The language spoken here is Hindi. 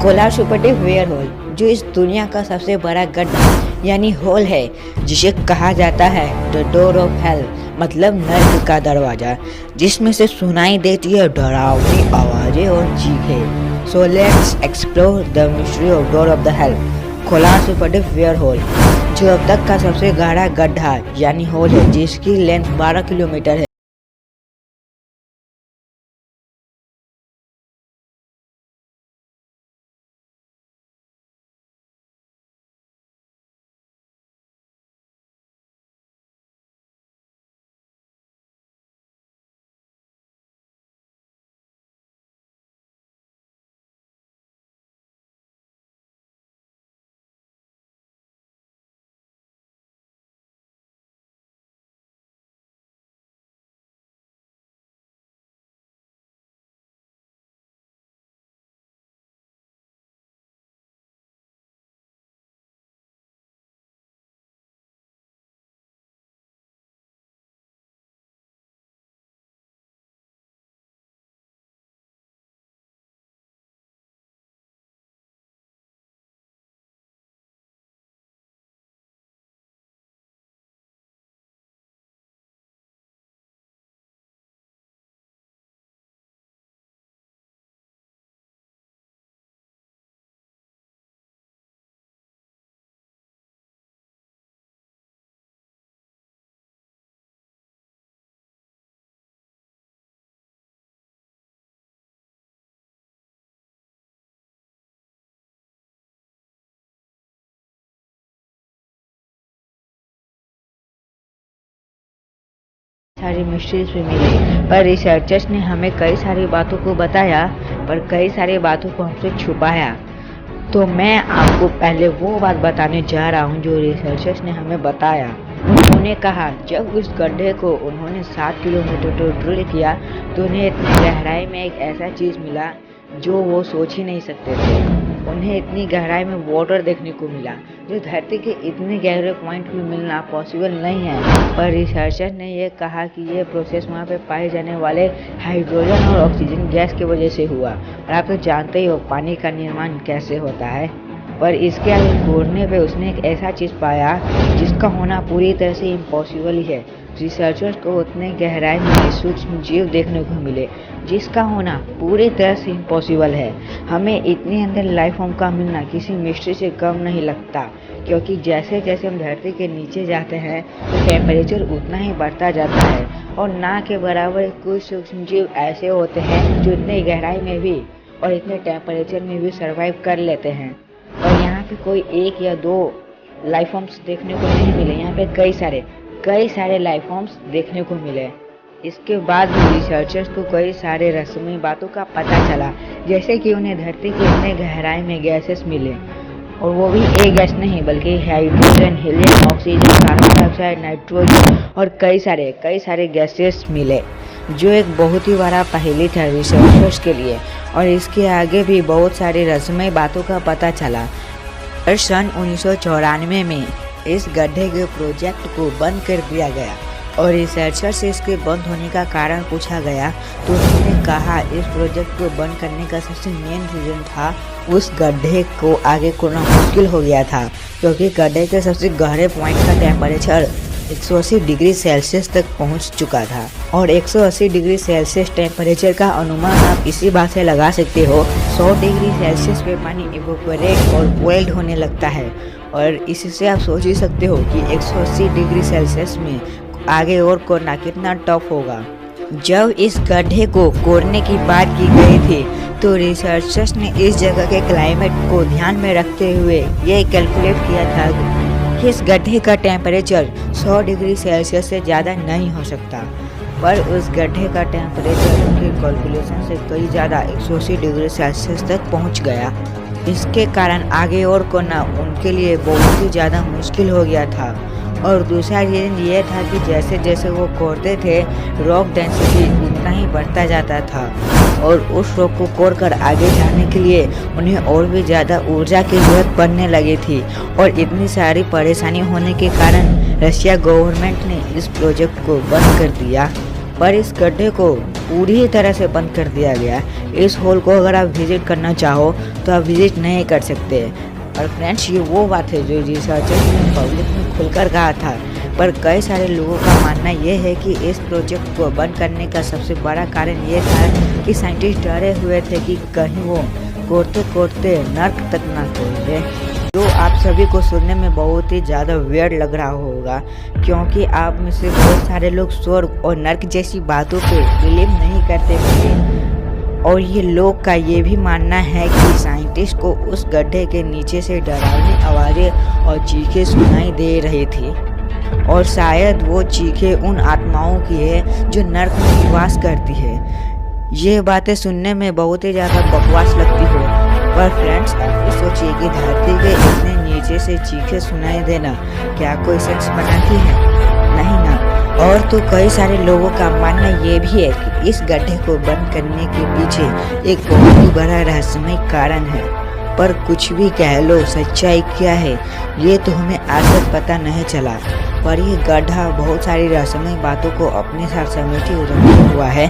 कोलार सुपरटिव वेयर होल, जो इस दुनिया का सबसे बड़ा गड्ढा यानी होल है, जिसे कहा जाता है द डोर ऑफ हेल, मतलब नर्क का दरवाजा, जिसमें से सुनाई देती है डरावनी आवाजें और चीखें। So let's explore the mystery of door of the hell, Kola superdeep borehole, जो अब तक का सबसे गहरा गड्ढा यानी होल है, जिसकी लेंथ 12 किलोमीटर है। सारी मिस्ट्रीज भी मिली, पर रिसर्चर्स ने हमें कई सारी बातों को बताया, पर कई सारी बातों को हमसे छुपाया। तो मैं आपको पहले वो बात बताने जा रहा हूँ जो रिसर्चर्स ने हमें बताया। उन्होंने कहा जब उस गड्ढे को उन्होंने 7 किलोमीटर तो ड्रिल किया, तो उन्हें इतनी गहराई में एक ऐसा चीज़ मिला जो वो सोच ही नहीं सकते थे। उन्हें इतनी गहराई में वाटर देखने को मिला, जो धरती के इतने गहरे पॉइंट में मिलना पॉसिबल नहीं है। पर रिसर्चर ने यह कहा कि यह प्रोसेस वहाँ पे पाए जाने वाले हाइड्रोजन और ऑक्सीजन गैस की वजह से हुआ, और आप तो जानते ही हो पानी का निर्माण कैसे होता है। पर इसके आगे खोदने पे उसने एक ऐसा चीज़ पाया जिसका होना पूरी तरह से इम्पॉसिबल ही है। रिसर्चर्स को उतने गहराई में सूक्ष्म जीव देखने को मिले जिसका होना पूरी तरह से इम्पॉसिबल है। हमें इतने अंदर लाइफ फॉर्म का मिलना किसी मिस्ट्री से कम नहीं लगता, क्योंकि जैसे जैसे हम धरती के नीचे जाते हैं तो टेम्परेचर उतना ही बढ़ता जाता है, और ना के बराबर कुछ सूक्ष्म जीव ऐसे होते हैं जो इतने गहराई में भी और इतने टेम्परेचर में भी सर्वाइव कर लेते हैं। और यहाँ पे कोई एक या दो लाइफ फॉर्म्स देखने को नहीं मिले, यहाँ पे कई सारे लाइफ फॉर्म्स देखने को मिले। इसके बाद भी रिसर्चर्स को कई सारे रहस्यमय बातों का पता चला, जैसे कि उन्हें धरती के इतने गहराई में गैसेस मिले, और वो भी एक गैस नहीं बल्कि hydrogen, helium, oxygen, carbon dioxide, nitrogen और कई सारे गैसेस मिले, जो एक बहुत ही बड़ा पहेली था रिसर्चर्स के लिए। और इसके आगे भी बहुत सारी रहस्यमय बातों का पता चला। और सन 1994 में इस गड्ढे के प्रोजेक्ट को बंद कर दिया गया, और रिसर्चर से इसके बंद होने का कारण पूछा गया तो उन्होंने कहा इस प्रोजेक्ट को बंद करने का सबसे मेन रीज़न था उस गड्ढे को आगे खोदना मुश्किल हो गया था, क्योंकि गड्ढे के सबसे गहरे पॉइंट का टेम्परेचर 180 डिग्री सेल्सियस तक पहुंच चुका था। और 180 डिग्री सेल्सियस टेम्परेचर का अनुमान आप इसी बात से लगा सकते हो, 100 डिग्री सेल्सियस पे पानी इवोपोरेट और बॉइल्ड होने लगता है, और इससे आप सोच ही सकते हो कि 180 डिग्री सेल्सियस में आगे और खोदना कितना टफ होगा। जब इस गड्ढे को खोदने की बात की गई थी तो रिसर्चर्स ने इस जगह के क्लाइमेट को ध्यान में रखते हुए ये कैलकुलेट किया था कि इस गड्ढे का टेम्परेचर 100 डिग्री सेल्सियस से ज़्यादा नहीं हो सकता। पर उस गड्ढे का टेम्परेचर उनके कैलकुलेशन से कई ज़्यादा 180 डिग्री सेल्सियस तक पहुंच गया। इसके कारण आगे और खोदना उनके लिए बहुत ही ज़्यादा मुश्किल हो गया था। और दूसरा रीज़न ये था कि जैसे जैसे वो खोदते थे रॉक डेंसिटी उतना ही बढ़ता जाता था, और उस रॉक को खोदकर आगे जाने के लिए उन्हें और भी ज़्यादा ऊर्जा की जरूरत पड़ने लगी थी। और इतनी सारी परेशानी होने के कारण रशिया गवर्नमेंट ने इस प्रोजेक्ट को बंद कर दिया। पर इस गड्ढे को पूरी तरह से बंद कर दिया गया। इस होल को अगर आप विजिट करना चाहो तो आप विजिट नहीं कर सकते। और फ्रेंड्स, ये वो बात है जो रिसर्चर्स ने पब्लिक में खुलकर कहा था, पर कई सारे लोगों का मानना ये है कि इस प्रोजेक्ट को बंद करने का सबसे बड़ा कारण ये था कि साइंटिस्ट डरे हुए थे कि कहीं वो कोरते कोरते नर्क तक ना पहुंच दे, जो आप सभी को सुनने में बहुत ही ज़्यादा वियर्ड लग रहा होगा, क्योंकि आप में से बहुत सारे लोग स्वर्ग और नर्क जैसी बातों पे बिलीव नहीं करते थे। और ये लोग का ये भी मानना है कि साइंटिस्ट को उस गड्ढे के नीचे से डरावनी आवाज़ें और चीखें सुनाई दे रही थी, और शायद वो चीखें उन आत्माओं की है जो नर्क में निवास करती है। ये बातें सुनने में बहुत ही ज़्यादा बकवास लगती हो, पर फ्रेंड्स, आप भी सोचिए कि धरती के इतने नीचे से चीखें सुनाई देना क्या कोई सेंस बनाती है? नहीं ना। और तो कई सारे लोगों का मानना ये भी है कि इस गड्ढे को बंद करने के पीछे एक बहुत ही बड़ा रहस्यमय कारण है। पर कुछ भी कह लो, सच्चाई क्या है ये तो हमें आज तक पता नहीं चला। पर यह गड्ढा बहुत सारी रहस्यमय बातों को अपने साथ समेटे हुआ है।